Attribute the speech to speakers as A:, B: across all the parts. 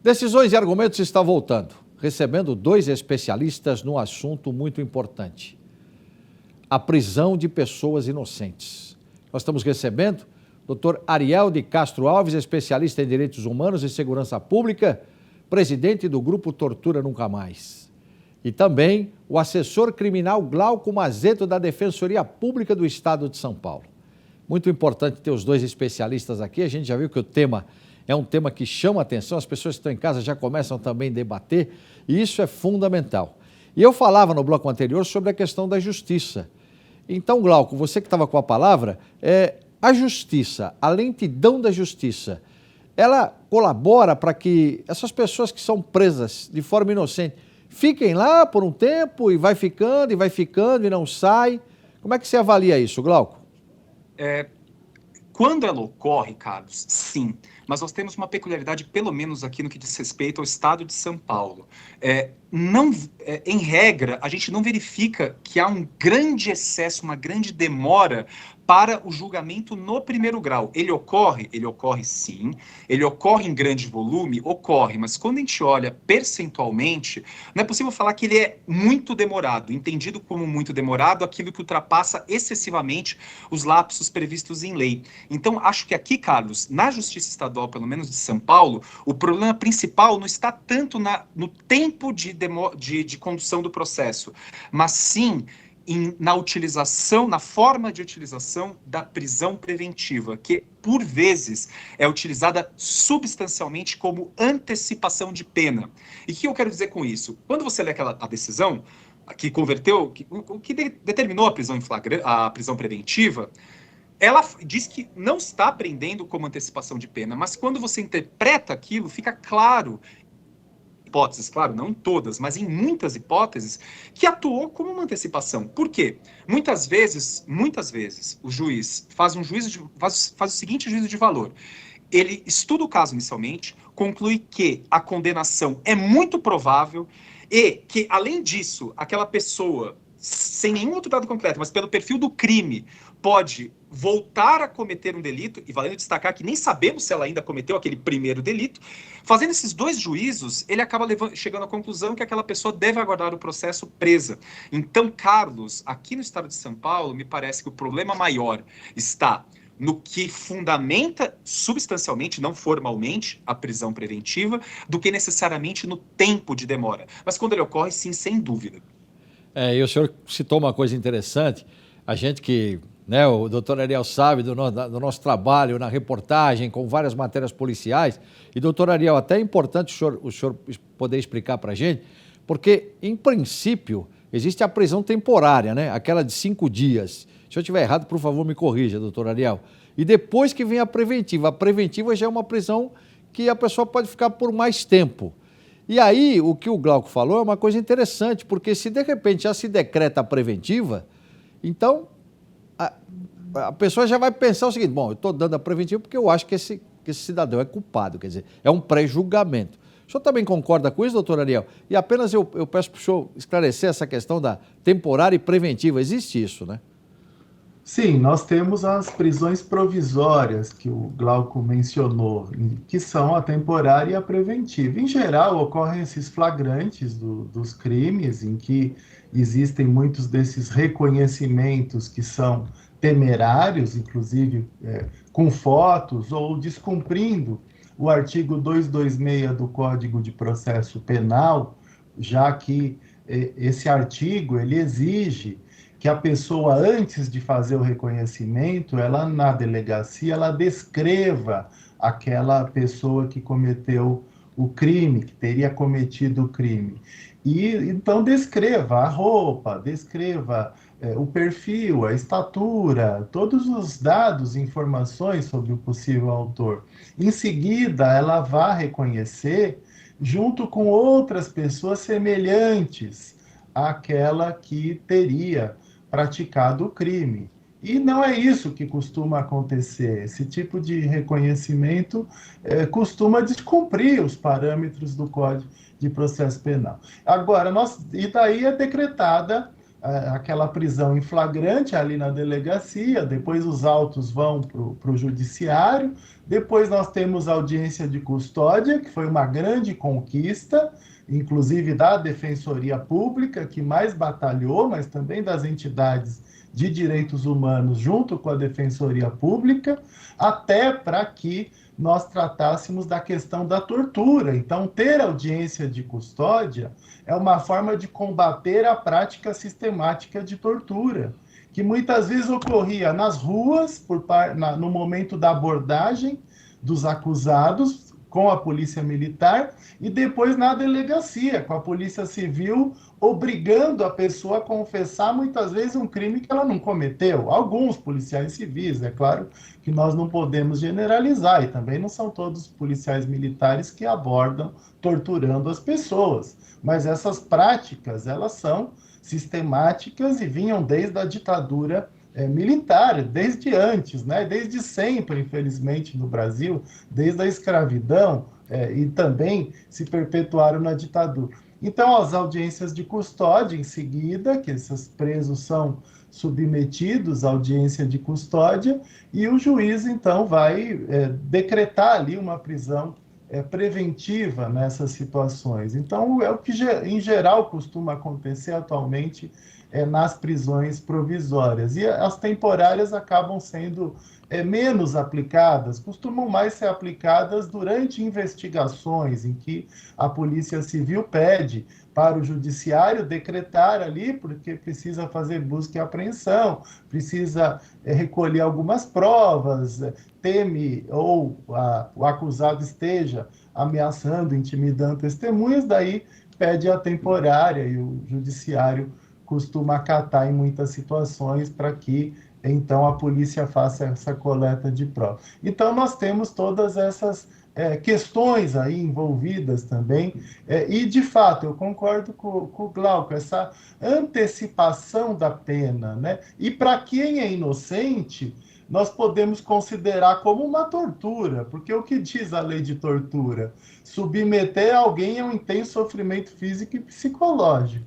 A: Decisões e Argumentos está voltando, recebendo dois especialistas num assunto muito importante: a prisão de pessoas inocentes. Nós estamos recebendo o Dr. Ariel de Castro Alves, especialista em Direitos Humanos e Segurança Pública, presidente do Grupo Tortura Nunca Mais. E também o assessor criminal Glauco Mazeto, da Defensoria Pública do Estado de São Paulo. Muito importante ter os dois especialistas aqui. A gente já viu que o tema é um tema que chama a atenção, as pessoas que estão em casa já começam também a debater, e isso é fundamental. E eu falava no bloco anterior sobre a questão da justiça. Então, Glauco, você que estava com a palavra, a justiça, a lentidão da justiça, ela colabora para que essas pessoas que são presas de forma inocente fiquem lá por um tempo e vai ficando e não sai? Como é que você avalia isso, Glauco?
B: Quando ela ocorre, Carlos, sim. Mas nós temos uma peculiaridade, pelo menos aqui no que diz respeito ao estado de São Paulo. Em regra, a gente não verifica que há um grande excesso, uma grande demora para o julgamento no primeiro grau. Ele ocorre sim. Ele ocorre em grande volume? Ocorre. Mas quando a gente olha percentualmente, não é possível falar que ele é muito demorado. Entendido como muito demorado, aquilo que ultrapassa excessivamente os lapsos previstos em lei. Então, acho que aqui, Carlos, na Justiça Estadual, pelo menos de São Paulo, o problema principal não está tanto no tempo de condução do processo, mas sim na utilização, na forma de utilização da prisão preventiva, que por vezes é utilizada substancialmente como antecipação de pena. E o que eu quero dizer com isso? Quando você lê a decisão que converteu, que determinou a prisão preventiva, ela diz que não está prendendo como antecipação de pena, mas quando você interpreta aquilo, fica claro, hipóteses, claro, não em todas, mas em muitas hipóteses, que atuou como uma antecipação. Por quê? Muitas vezes, o juiz faz o seguinte juízo de valor. Ele estuda o caso inicialmente, conclui que a condenação é muito provável e que, além disso, aquela pessoa, sem nenhum outro dado concreto, mas pelo perfil do crime, pode voltar a cometer um delito, e valendo destacar que nem sabemos se ela ainda cometeu aquele primeiro delito. Fazendo esses dois juízos, ele acaba chegando à conclusão que aquela pessoa deve aguardar o processo presa. Então, Carlos, aqui no estado de São Paulo, me parece que o problema maior está no que fundamenta substancialmente, não formalmente, a prisão preventiva, do que necessariamente no tempo de demora. Mas quando ele ocorre, sim, sem dúvida.
A: E o senhor citou uma coisa interessante, a gente que, o doutor Ariel sabe do nosso trabalho na reportagem, com várias matérias policiais, e doutor Ariel, até é importante o senhor poder explicar para a gente, porque, em princípio, existe a prisão temporária, aquela de 5 dias. Se eu estiver errado, por favor, me corrija, doutor Ariel. E depois que vem a preventiva já é uma prisão que a pessoa pode ficar por mais tempo. E aí, o que o Glauco falou é uma coisa interessante, porque se de repente já se decreta a preventiva, então a pessoa já vai pensar o seguinte: bom, eu estou dando a preventiva porque eu acho que esse cidadão é culpado, quer dizer, é um pré-julgamento. O senhor também concorda com isso, doutor Ariel? E apenas eu peço para o senhor esclarecer essa questão da temporária e preventiva. Existe isso, né?
C: Sim, nós temos as prisões provisórias que o Glauco mencionou, que são a temporária e a preventiva. Em geral, ocorrem esses flagrantes dos crimes, em que existem muitos desses reconhecimentos que são temerários, inclusive com fotos, ou descumprindo o artigo 226 do Código de Processo Penal, já que esse artigo ele exige que a pessoa, antes de fazer o reconhecimento, ela na delegacia, ela descreva aquela pessoa que cometeu o crime, que teria cometido o crime. E então descreva a roupa, descreva o perfil, a estatura, todos os dados, informações sobre o possível autor. Em seguida, ela vai reconhecer junto com outras pessoas semelhantes àquela que teria praticado o crime. E não é isso que costuma acontecer. Esse tipo de reconhecimento costuma descumprir os parâmetros do Código de Processo Penal. Agora, e daí é decretada aquela prisão em flagrante ali na delegacia, depois os autos vão para o judiciário, depois nós temos a audiência de custódia, que foi uma grande conquista, inclusive da Defensoria Pública, que mais batalhou, mas também das entidades de direitos humanos junto com a Defensoria Pública, até para que nós tratássemos da questão da tortura. Então, ter audiência de custódia é uma forma de combater a prática sistemática de tortura, que muitas vezes ocorria nas ruas, no momento da abordagem dos acusados, com a polícia militar, e depois na delegacia, com a polícia civil, obrigando a pessoa a confessar, muitas vezes, um crime que ela não cometeu. Alguns policiais civis, é claro que nós não podemos generalizar, e também não são todos os policiais militares que abordam torturando as pessoas. Mas essas práticas, elas são sistemáticas e vinham desde a ditadura militar, desde antes, né? Desde sempre, infelizmente, no Brasil, desde a escravidão, e também se perpetuaram na ditadura. Então, as audiências de custódia, em seguida, que esses presos são submetidos à audiência de custódia, e o juiz, então, vai decretar ali uma prisão preventiva nessas situações. Então, é o que, em geral, costuma acontecer atualmente nas prisões provisórias. E as temporárias acabam sendo menos aplicadas, costumam mais ser aplicadas durante investigações, em que a Polícia Civil pede para o Judiciário decretar ali, porque precisa fazer busca e apreensão, precisa recolher algumas provas, teme ou o acusado esteja ameaçando, intimidando testemunhas, daí pede a temporária e o Judiciário costuma acatar em muitas situações para que, então, a polícia faça essa coleta de provas. Então, nós temos todas essas questões aí envolvidas também, e, de fato, eu concordo com o Glauco, essa antecipação da pena, né? E para quem é inocente, nós podemos considerar como uma tortura, porque o que diz a lei de tortura? Submeter alguém a um intenso sofrimento físico e psicológico.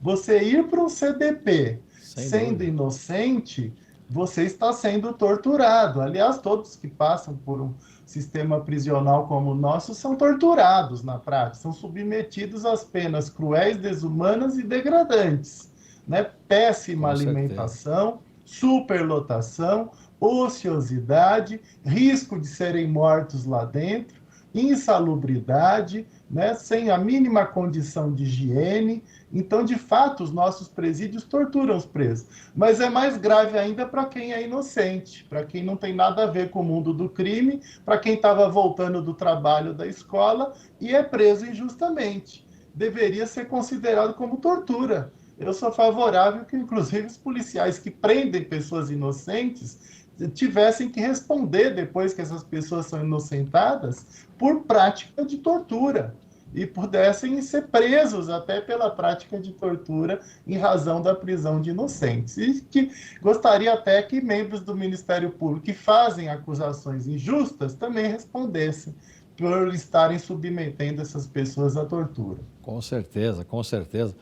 C: Você ir para um CDP sendo inocente, você está sendo torturado. Aliás, todos que passam por um sistema prisional como o nosso são torturados na prática, são submetidos às penas cruéis, desumanas e degradantes, né? Péssima alimentação, superlotação, ociosidade, risco de serem mortos lá dentro, insalubridade, né, sem a mínima condição de higiene. Então, de fato, os nossos presídios torturam os presos. Mas é mais grave ainda para quem é inocente, para quem não tem nada a ver com o mundo do crime, para quem estava voltando do trabalho, da escola, e é preso injustamente. Deveria ser considerado como tortura. Eu sou favorável que, inclusive, os policiais que prendem pessoas inocentes tivessem que responder, depois que essas pessoas são inocentadas, por prática de tortura, e pudessem ser presos até pela prática de tortura em razão da prisão de inocentes. E que gostaria até que membros do Ministério Público que fazem acusações injustas também respondessem por estarem submetendo essas pessoas à tortura.
A: Com certeza, com certeza.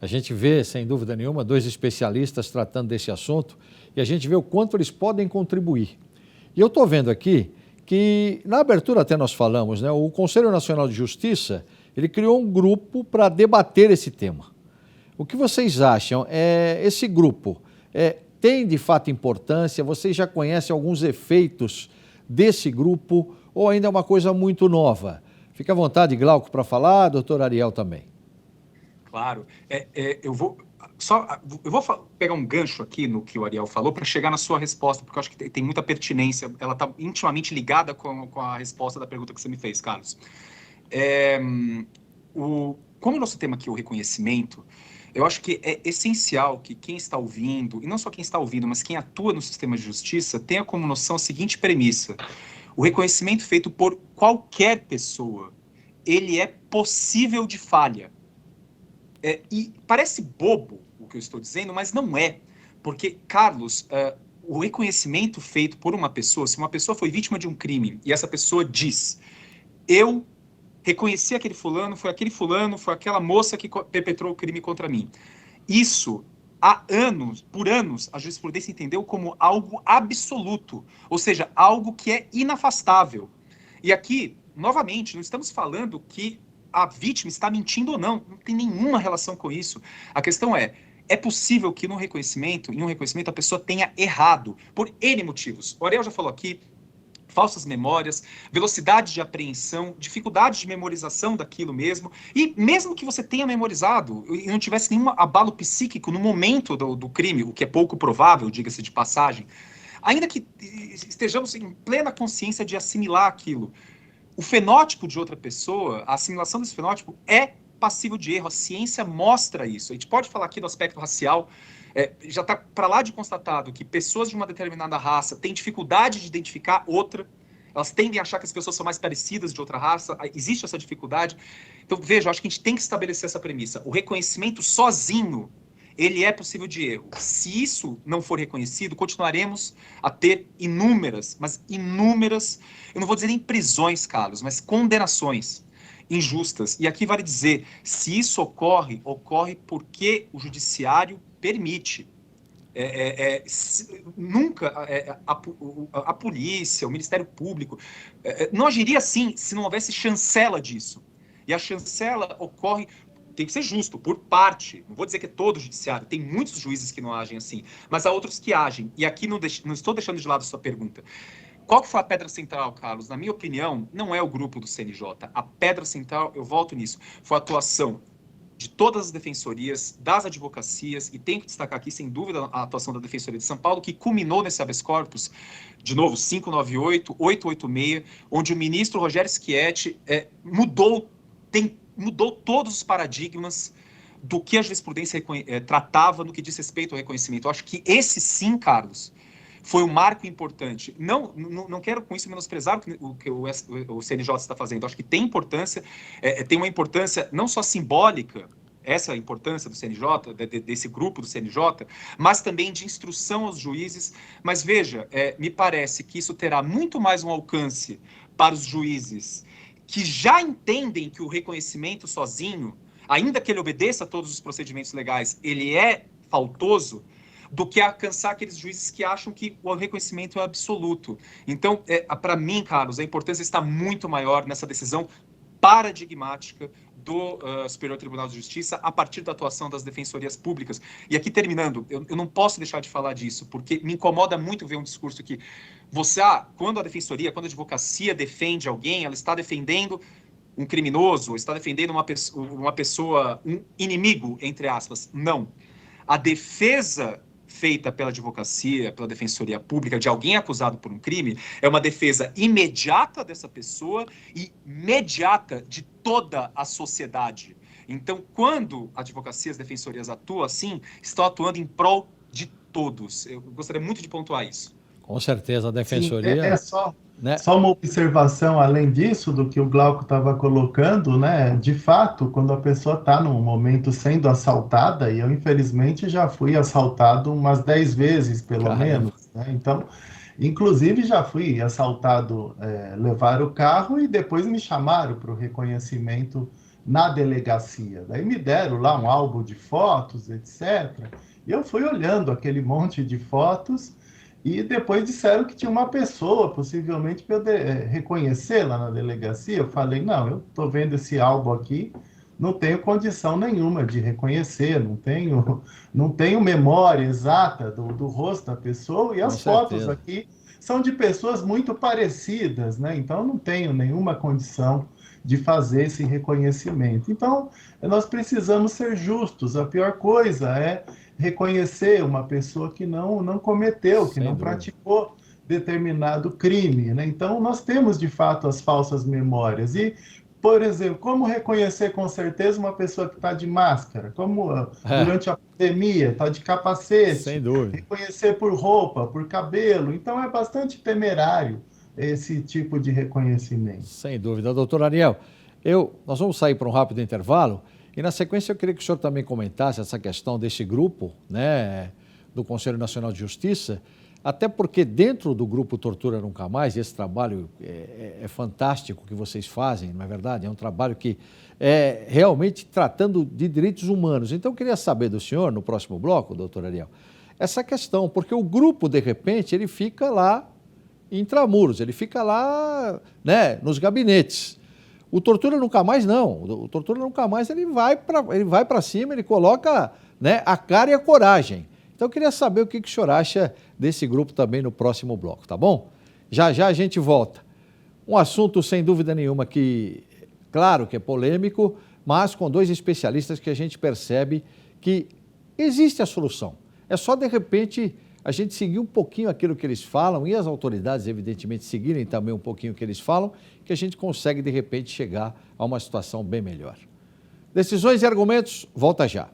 A: A gente vê, sem dúvida nenhuma, dois especialistas tratando desse assunto e a gente vê o quanto eles podem contribuir. E eu estou vendo aqui que, na abertura até nós falamos, né, o Conselho Nacional de Justiça, ele criou um grupo para debater esse tema. O que vocês acham? Esse grupo tem de fato importância? Vocês já conhecem alguns efeitos desse grupo ou ainda é uma coisa muito nova? Fique à vontade, Glauco, para falar, doutor Ariel também.
B: Claro. Eu vou pegar um gancho aqui no que o Ariel falou para chegar na sua resposta, porque eu acho que tem muita pertinência, ela está intimamente ligada com a resposta da pergunta que você me fez, Carlos. Como o nosso tema aqui é o reconhecimento, eu acho que é essencial que quem está ouvindo, e não só quem está ouvindo, mas quem atua no sistema de justiça, tenha como noção a seguinte premissa: o reconhecimento feito por qualquer pessoa, ele é possível de falha. E parece bobo o que eu estou dizendo, mas não é. Porque, Carlos, o reconhecimento feito por uma pessoa, se uma pessoa foi vítima de um crime e essa pessoa diz: eu reconheci aquele fulano, foi aquela moça que perpetrou o crime contra mim. Isso por anos, a jurisprudência entendeu como algo absoluto, ou seja, algo que é inafastável. E aqui, novamente, não estamos falando que a vítima está mentindo ou não tem nenhuma relação com isso. A questão é possível que em um reconhecimento a pessoa tenha errado, por N motivos. O Ariel já falou aqui, falsas memórias, velocidade de apreensão, dificuldade de memorização daquilo mesmo, e mesmo que você tenha memorizado e não tivesse nenhum abalo psíquico no momento do crime, o que é pouco provável, diga-se de passagem, ainda que estejamos em plena consciência de assimilar aquilo, o fenótipo de outra pessoa, a assimilação desse fenótipo é passível de erro, a ciência mostra isso. A gente pode falar aqui do aspecto racial, já está para lá de constatado que pessoas de uma determinada raça têm dificuldade de identificar outra, elas tendem a achar que as pessoas são mais parecidas de outra raça, existe essa dificuldade. Então, veja, eu acho que a gente tem que estabelecer essa premissa. O reconhecimento sozinho, ele é possível de erro. Se isso não for reconhecido, continuaremos a ter inúmeras, eu não vou dizer nem prisões, Carlos, mas condenações injustas. E aqui vale dizer, se isso ocorre porque o judiciário permite. Nunca a polícia, o Ministério Público não agiria assim se não houvesse chancela disso. E a chancela ocorre, tem que ser justo, por parte. Não vou dizer que é todo o judiciário, tem muitos juízes que não agem assim, mas há outros que agem. E aqui não estou deixando de lado a sua pergunta. Qual que foi a pedra central, Carlos? Na minha opinião, não é o grupo do CNJ. A pedra central, eu volto nisso, foi a atuação de todas as defensorias, das advocacias, e tenho que destacar aqui, sem dúvida, a atuação da Defensoria de São Paulo, que culminou nesse habeas corpus, de novo, 598, 886, onde o ministro Rogério Schietti mudou todos os paradigmas do que a jurisprudência tratava no que diz respeito ao reconhecimento. Eu acho que esse sim, Carlos, foi um marco importante. Não quero com isso menosprezar o que o CNJ está fazendo. Acho que tem importância, tem uma importância não só simbólica, essa importância do CNJ, desse grupo do CNJ, mas também de instrução aos juízes. Mas veja, me parece que isso terá muito mais um alcance para os juízes que já entendem que o reconhecimento sozinho, ainda que ele obedeça a todos os procedimentos legais, ele é faltoso, do que alcançar aqueles juízes que acham que o reconhecimento é absoluto. Então, para mim, Carlos, a importância está muito maior nessa decisão paradigmática do Superior Tribunal de Justiça a partir da atuação das defensorias públicas. E aqui, terminando, eu não posso deixar de falar disso, porque me incomoda muito ver um discurso que quando a defensoria, quando a advocacia defende alguém, ela está defendendo um criminoso, está defendendo uma pessoa, um inimigo, entre aspas. Não. A defesa feita pela advocacia, pela defensoria pública de alguém acusado por um crime, é uma defesa imediata dessa pessoa e imediata de toda a sociedade. Então, quando a advocacia e as defensorias atuam assim, estão atuando em prol de todos. Eu gostaria muito de pontuar isso.
A: Com certeza, a defensoria...
C: Sim, só uma observação além disso, do que o Glauco estava colocando, né? De fato, quando a pessoa está num momento sendo assaltada, e eu infelizmente já fui assaltado umas 10 vezes, pelo menos, né? Então, inclusive já fui assaltado, levar o carro e depois me chamaram para o reconhecimento na delegacia. Daí me deram lá um álbum de fotos, etc. E eu fui olhando aquele monte de fotos. E depois disseram que tinha uma pessoa, possivelmente, para eu reconhecer lá na delegacia. Eu falei, não, eu estou vendo esse álbum aqui, não tenho condição nenhuma de reconhecer, não tenho memória exata do rosto da pessoa, e as fotos aqui são de pessoas muito parecidas, né? Então, não tenho nenhuma condição de fazer esse reconhecimento. Então, nós precisamos ser justos. A pior coisa é reconhecer uma pessoa que não cometeu, que não praticou determinado crime, né? Então, nós temos, de fato, as falsas memórias. E, por exemplo, como reconhecer com certeza uma pessoa que está de máscara? Como durante a pandemia, está de capacete?
A: Sem dúvida.
C: Reconhecer por roupa, por cabelo. Então, é bastante temerário esse tipo de reconhecimento.
A: Sem dúvida. Doutor Ariel, nós vamos sair para um rápido intervalo e, na sequência, eu queria que o senhor também comentasse essa questão desse grupo, né, do Conselho Nacional de Justiça, até porque dentro do grupo Tortura Nunca Mais, esse trabalho é fantástico que vocês fazem, não é verdade? É um trabalho que é realmente tratando de direitos humanos. Então, eu queria saber do senhor, no próximo bloco, doutor Ariel, essa questão, porque o grupo, de repente, ele fica lá intramuros, ele fica lá, né, nos gabinetes. O Tortura Nunca Mais não, o Tortura Nunca Mais ele vai para cima, ele coloca, né, a cara e a coragem. Então eu queria saber o que o senhor acha desse grupo também no próximo bloco, tá bom? Já já a gente volta. Um assunto sem dúvida nenhuma que, claro que é polêmico, mas com dois especialistas que a gente percebe que existe a solução. É só de repente a gente seguir um pouquinho aquilo que eles falam e as autoridades, evidentemente, seguirem também um pouquinho o que eles falam, que a gente consegue, de repente, chegar a uma situação bem melhor. Decisões e argumentos, volta já.